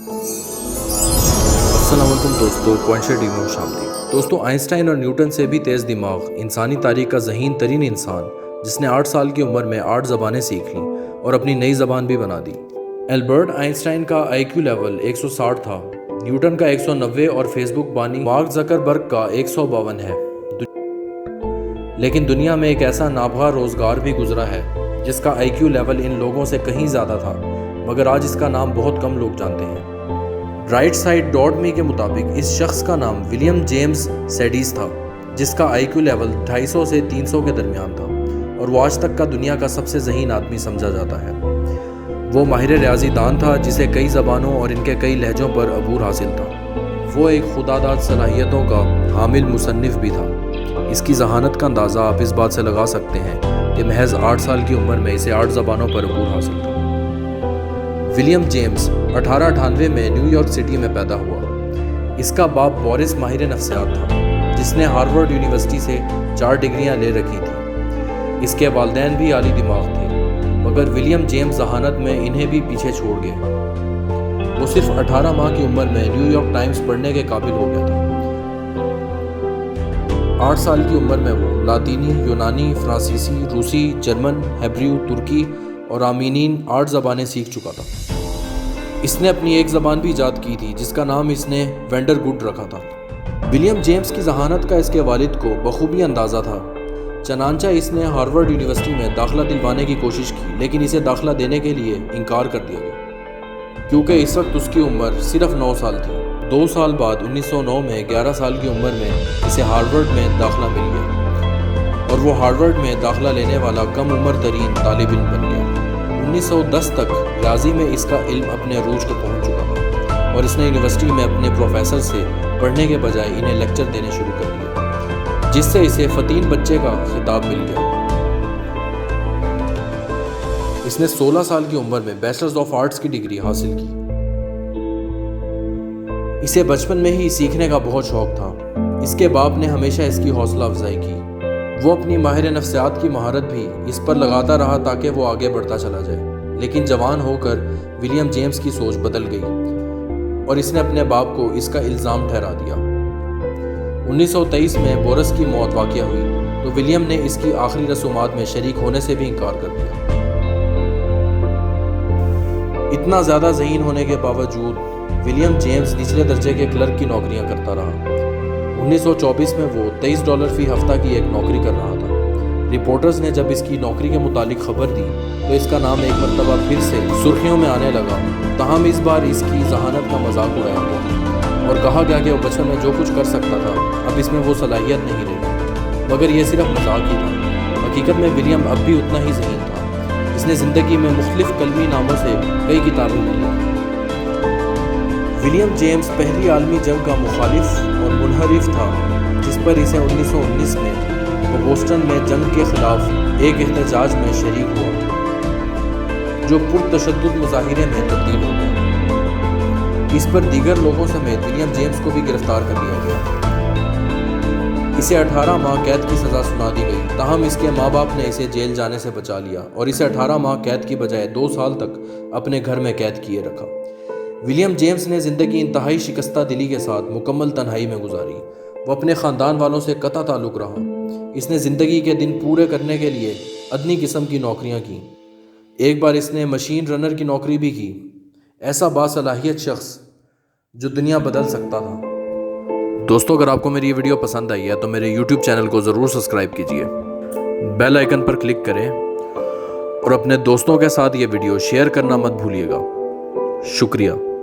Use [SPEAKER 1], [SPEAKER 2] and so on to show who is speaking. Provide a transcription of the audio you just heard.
[SPEAKER 1] السلام علیکم دوستو، کوئنشر ٹی وی میں خوش آمدید۔ دوستو، آئنسٹائن اور نیوٹن سے بھی تیز دماغ، انسانی تاریخ کا ذہین ترین انسان، جس نے 8 سال کی عمر میں 8 زبانیں سیکھ لیں اور اپنی نئی زبان بھی بنا دی۔ البرٹ آئنسٹائن کا آئی کیو لیول 160 تھا، نیوٹن کا 190 اور فیس بک بانی مارک زکربرگ کا 152 ہے۔ لیکن دنیا میں ایک ایسا نابغہ روزگار بھی گزرا ہے جس کا آئی کیو لیول ان لوگوں سے کہیں زیادہ تھا، مگر آج اس کا نام بہت کم لوگ جانتے ہیں۔ RightSide.me کے مطابق اس شخص کا نام ولیم جیمز سیڈیز تھا، جس کا آئی کیو لیول 250 سے 300 کے درمیان تھا، اور وہ آج تک کا دنیا کا سب سے ذہین آدمی سمجھا جاتا ہے۔ وہ ماہر ریاضی دان تھا جسے کئی زبانوں اور ان کے کئی لہجوں پر عبور حاصل تھا۔ وہ ایک خداداد صلاحیتوں کا حامل مصنف بھی تھا۔ اس کی ذہانت کا اندازہ آپ اس بات سے لگا سکتے ہیں کہ محض 8 سال کی عمر میں اسے 8 زبانوں پر عبور حاصل تھا۔ ولیم جیمز 1898 میں نیو یارک سٹی میں پیدا ہوا۔ اس کا باپ بورس ماہر نفسیات تھا، جس نے ہارورڈ یونیورسٹی سے 4 ڈگریاں لے رکھی تھیں۔ اس کے والدین بھی عالی دماغ تھے، مگر ولیم جیمز ذہانت میں انہیں بھی پیچھے چھوڑ گئے۔ وہ صرف 18 ماہ کی عمر میں نیو یارک ٹائمز پڑھنے کے قابل ہو گیا تھا۔ 8 سال کی عمر میں وہ لاطینی، یونانی، فرانسیسی، روسی، جرمن، ہیبریو، ترکی اور آرمینین 8 زبانیں سیکھ چکا تھا۔ اس نے اپنی ایک زبان بھی ایجاد کی تھی جس کا نام اس نے وینڈر گڈ رکھا تھا۔ ولیم جیمز کی ذہانت کا اس کے والد کو بخوبی اندازہ تھا، چنانچہ اس نے ہارورڈ یونیورسٹی میں داخلہ دلوانے کی کوشش کی، لیکن اسے داخلہ دینے کے لیے انکار کر دیا گیا، کیونکہ اس وقت اس کی عمر صرف 9 سال تھی۔ 2 سال بعد 1909 میں 11 سال کی عمر میں اسے ہارورڈ میں داخلہ مل گیا، اور وہ ہارورڈ میں داخلہ لینے والا کم عمر ترین طالب علم بن گیا۔ 1910 تک ریاضی میں اس کا علم اپنے عروج کو پہنچ چکا تھا، اور اس نے یونیورسٹی میں اپنے پروفیسر سے پڑھنے کے بجائے انہیں لیکچر دینے شروع کر دیے، جس سے اسے فتین بچے کا خطاب مل گیا۔ اس نے 16 سال کی عمر میں بیچلرز آف آرٹس کی ڈگری حاصل کی۔ اسے بچپن میں ہی سیکھنے کا بہت شوق تھا۔ اس کے باپ نے ہمیشہ اس کی حوصلہ افزائی کی۔ وہ اپنی ماہر نفسیات کی مہارت بھی اس پر لگاتا رہا تاکہ وہ آگے بڑھتا چلا جائے، لیکن جوان ہو کر ولیم جیمز کی سوچ بدل گئی، اور اس نے اپنے باپ کو اس کا الزام ٹھہرا دیا۔ 1923 میں بورس کی موت واقع ہوئی تو ولیم نے اس کی آخری رسومات میں شریک ہونے سے بھی انکار کر دیا۔ اتنا زیادہ ذہین ہونے کے باوجود ولیم جیمز نچلے درجے کے کلرک کی نوکریاں کرتا رہا۔ 1924 میں وہ $23 فی ہفتہ کی ایک نوکری کر رہا تھا۔ رپورٹرز نے جب اس کی نوکری کے متعلق خبر دی تو اس کا نام ایک مرتبہ پھر سے سرخیوں میں آنے لگا، تاہم اس بار اس کی ذہانت کا مذاق اڑایا گیا اور کہا گیا کہ وہ بچپن میں جو کچھ کر سکتا تھا اب اس میں وہ صلاحیت نہیں رہی، مگر یہ صرف مذاق ہی تھا۔ حقیقت میں ولیم اب بھی اتنا ہی ذہین تھا۔ اس نے زندگی میں مختلف کلمی ناموں سے کئی کتابیں لکھی۔ ولیم جیمز پہلی عالمی جنگ کا مخالف اور منحرف تھا، جس پر اسے 1919 میں وہ بوسٹن میں جنگ کے خلاف ایک احتجاج میں شریک ہوا، جو پرتشدد مظاہرے میں تبدیل ہو گیا۔ اس پر دیگر لوگوں سمیت ولیم جیمز کو بھی گرفتار کر لیا گیا۔ اسے 18 ماہ قید کی سزا سنا دی گئی، تاہم اس کے ماں باپ نے اسے جیل جانے سے بچا لیا اور اسے 18 ماہ قید کی بجائے 2 سال تک اپنے گھر میں قید کیے رکھا۔ ولیم جیمز نے زندگی انتہائی شکستہ دلی کے ساتھ مکمل تنہائی میں گزاری۔ وہ اپنے خاندان والوں سے قطع تعلق رہا۔ اس نے زندگی کے دن پورے کرنے کے لیے ادنی قسم کی نوکریاں کی۔ ایک بار اس نے مشین رنر کی نوکری بھی کی۔ ایسا باصلاحیت شخص جو دنیا بدل سکتا تھا۔ دوستو، اگر آپ کو میری یہ ویڈیو پسند آئی ہے تو میرے یوٹیوب چینل کو ضرور سبسکرائب کیجیے، بیل آئیکن پر کلک کریں اور اپنے دوستوں کے ساتھ یہ ویڈیو شیئر کرنا مت بھولیے گا۔ شکریہ۔